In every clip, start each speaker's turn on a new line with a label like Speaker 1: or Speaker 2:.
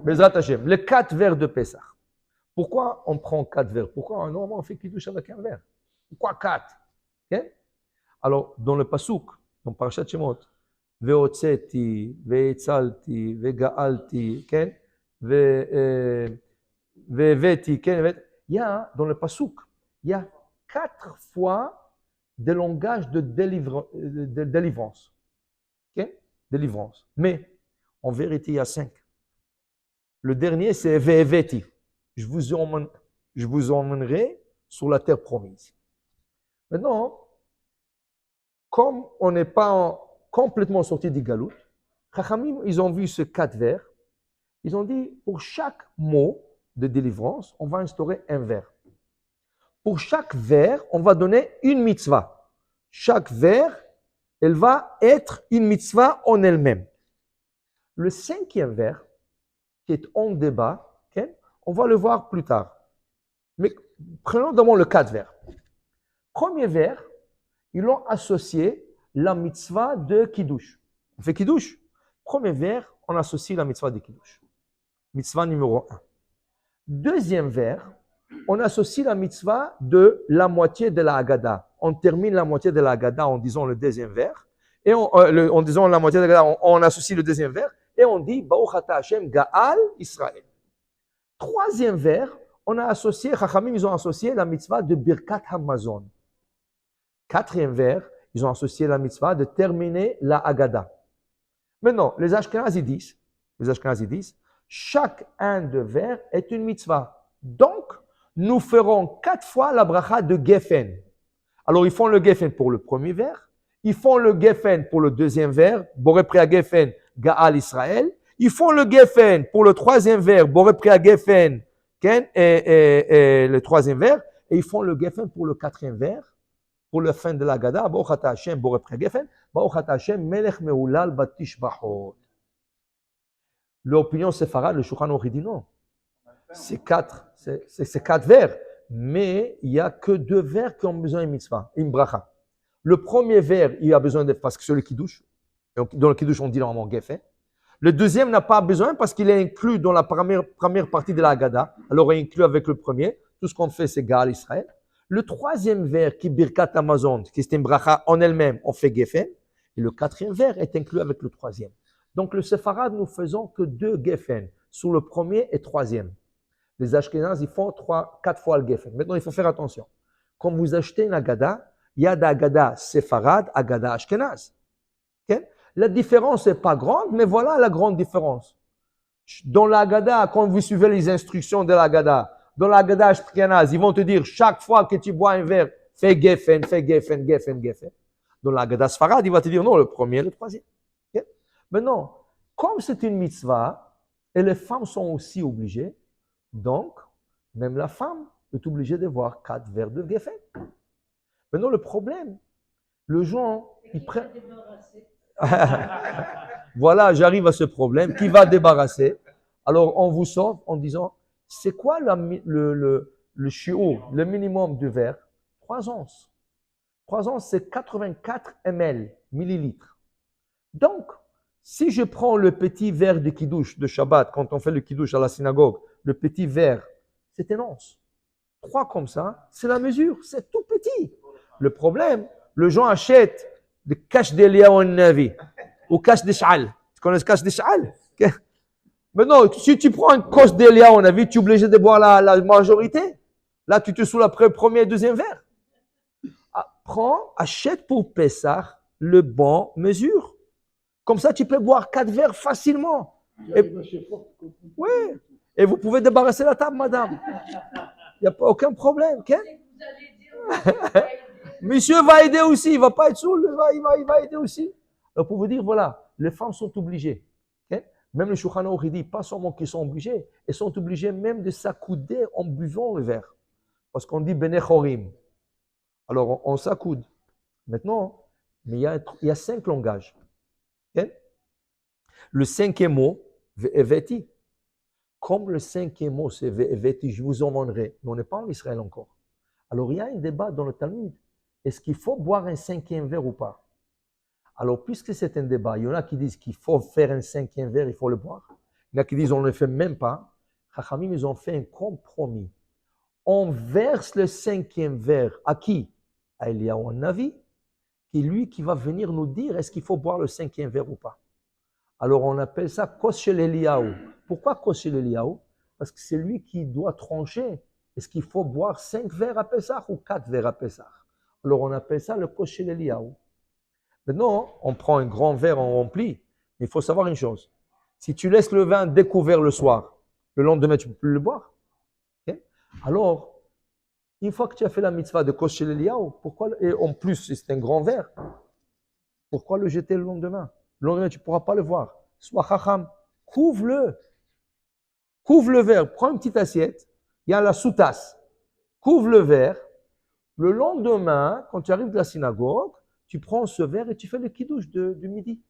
Speaker 1: Bezrat Hashem, les 4 verres de Pessah. Pourquoi on prend 4 verres? Pourquoi normalement on fait Kiddush avec un verre? Pourquoi 4? Okay? Alors, dans le Pasuk, dans Parashat Shemot, Ve'otzeti, ve'etzalti, ve'ga'alti, okay? Ve'veti, okay? Il y a, dans le Pasuk, il y a 4 fois des langages de délivrance. Okay? Délivrance. Mais, en vérité, il y a 5. Le dernier, c'est Ve'veti. Je vous emmènerai sur la terre promise. Maintenant, comme on n'est pas complètement sorti du Galout, Chachamim, ils ont vu ce 4 vers. Ils ont dit, pour chaque mot de délivrance, on va instaurer un vers. Pour chaque vers, on va donner une mitzvah. Chaque vers, elle va être une mitzvah en elle-même. Le 5e vers, qui est en débat, okay, on va le voir plus tard. Mais prenons d'abord le 4 vers. Premier vers, ils l'ont associé la mitzvah de Kiddush. On fait Kiddush. Premier vers, on associe la mitzvah de Kiddush. Mitzvah numéro 1. Deuxième vers, on associe la mitzvah de la moitié de la Haggadah. On termine la moitié de la Haggadah en disant le deuxième vers. Et en disant la moitié de la Haggadah, on associe le deuxième vers. Et on dit, Baruch Ata Hashem Ga'al Israël. Troisième vers, on a associé, Chachamim, ils ont associé la mitzvah de Birkat Hamazon. Quatrième vers, ils ont associé la mitzvah de terminer la Haggadah. Maintenant, les Ashkenazis disent, chaque un de vers est une mitzvah. Donc, nous ferons 4 fois la bracha de Geffen. Alors, ils font le Geffen pour le premier vers, ils font le Geffen pour le deuxième vers, Boré Priya Geffen, Ga'al Israël. Ils font le Geffen pour le troisième vers, Boré Priya Geffen, et le troisième vers, et ils font le Geffen pour le quatrième vers, pour la fin de la Haggadah, Baruch Ata Hashem, Boré Priya Geffen, Baruch Ata Hashem, Melech Meulal Batishbachot. L'opinion séfarade, le Shulchan Aruch dit non. C'est 4 vers, mais il n'y a que 2 vers qui ont besoin d'une mitzvah, une bracha. Le premier vers, il a besoin de, parce que c'est le Kiddush. Dans le Kiddush, on dit normalement Geffen. Le deuxième n'a pas besoin parce qu'il est inclus dans la première partie de la Haggadah. Alors, il est inclus avec le premier. Tout ce qu'on fait, c'est Ga'al Israël. Le troisième vers, qui est Birkat Hamazon, qui est une bracha en elle-même, on fait Geffen. Et le quatrième vers est inclus avec le troisième. Donc, le Séfarade, nous faisons que 2 Geffen, sur le premier et troisième. Les Ashkenazes, ils font 4 fois le Geffen. Maintenant, il faut faire attention. Quand vous achetez une Haggadah, il y a d'Haggadah Séfarade, Haggadah Ashkenaz. Okay? La différence n'est pas grande, mais voilà la grande différence. Dans la Haggadah, quand vous suivez les instructions de la Haggadah, dans la Haggadah Ashkenaz, ils vont te dire, chaque fois que tu bois un verre, fais Geffen, fais Geffen, Geffen, Geffen. Dans la Haggadah Sfarad, il va te dire, non, le premier, le troisième. Okay? Maintenant, comme c'est une mitzvah, et les femmes sont aussi obligées, donc, même la femme est obligée de boire 4 verres de Geffen. Maintenant, le problème, le gens, ils prennent... Voilà, j'arrive à ce problème. Qui va débarrasser? Alors, on vous sauve en disant, c'est quoi le shiur, le minimum du verre? 3 onces. 3 onces, c'est 84 ml, millilitres. Donc, si je prends le petit verre de kiddush de Shabbat, quand on fait le kiddush à la synagogue, le petit verre, c'est 1 once. 3 comme ça, c'est la mesure, c'est tout petit. Le problème, les gens achètent le cash d'Eliyahu Navi ou cash de Sha'al. Tu connais le cash de Sha'al? Maintenant, si tu prends un cash d'Eliyahu Navi, tu es obligé de boire la majorité. Là, tu te sous le premier et deuxième verre. Achète pour Pessah le bon mesure. Comme ça, tu peux boire 4 verres facilement. Oui. Et vous pouvez débarrasser la table, madame. Il n'y a pas aucun problème. Okay? Monsieur va aider aussi. Il ne va pas être saoul. Il va aider aussi. Donc, pour vous dire, voilà, les femmes sont obligées. Okay? Même le Shulchan Aruch dit, pas seulement qu'ils sont obligés, elles sont obligées même de s'accouder en buvant le verre. Parce qu'on dit Bene Chorim. Alors, on s'accoude. Maintenant, mais il y a 5 langages. Okay? Le 5e mot, Ve'eveti. Comme le 5e mot, c'est Ve'eveti, je vous emmènerai. Mais on n'est pas en Israël encore. Alors, il y a un débat dans le Talmud. Est-ce qu'il faut boire un 5e verre ou pas? Alors, puisque c'est un débat, il y en a qui disent qu'il faut faire un 5e verre, il faut le boire. Il y en a qui disent on ne le fait même pas. Chachamim, ils ont fait un compromis. On verse le 5e verre à qui? À Eliyahu Navi, qui est lui qui va venir nous dire est-ce qu'il faut boire le 5e verre ou pas. Alors on appelle ça Koshel Eliyahu. Pourquoi Koshel Eliyahu? Parce que c'est lui qui doit trancher. Est-ce qu'il faut boire 5 verres à Pessah ou 4 verres à Pessah? Alors on appelle ça le Koshel Eliyahu. Maintenant, on prend un grand verre, on remplit. Mais il faut savoir une chose. Si tu laisses le vin découvert le soir, le lendemain, tu ne peux plus le boire. Okay? Alors, une fois que tu as fait la mitzvah de Koshel Eliyahu, pourquoi, et en plus, c'est un grand verre, pourquoi le jeter le lendemain? Le lendemain, tu ne pourras pas le voir. Sois chacham, couvre-le. Couvre le verre, prends une petite assiette, il y a la sous-tasse, couvre le verre. Le lendemain, quand tu arrives de la synagogue, tu prends ce verre et tu fais le kiddush du midi.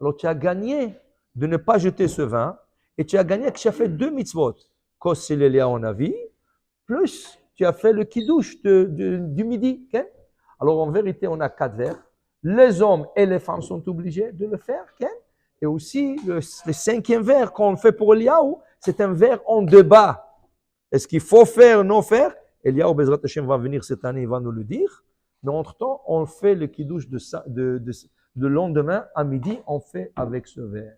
Speaker 1: Alors tu as gagné de ne pas jeter ce vin et tu as gagné que tu as fait 2 mitzvot. Koshel Eliyahu Navi, plus tu as fait le kiddush du midi. Okay? Alors en vérité, on a 4 verres. Les hommes et les femmes sont obligés de le faire. Okay? Et aussi, le 5e verre qu'on fait pour Eliyahu, c'est un verre en débat. Est-ce qu'il faut faire ou non faire? Eliyahu Bezrat Hashem va venir cette année, il va nous le dire. Mais entre-temps, on fait le kiddush de lendemain à midi, on fait avec ce verre.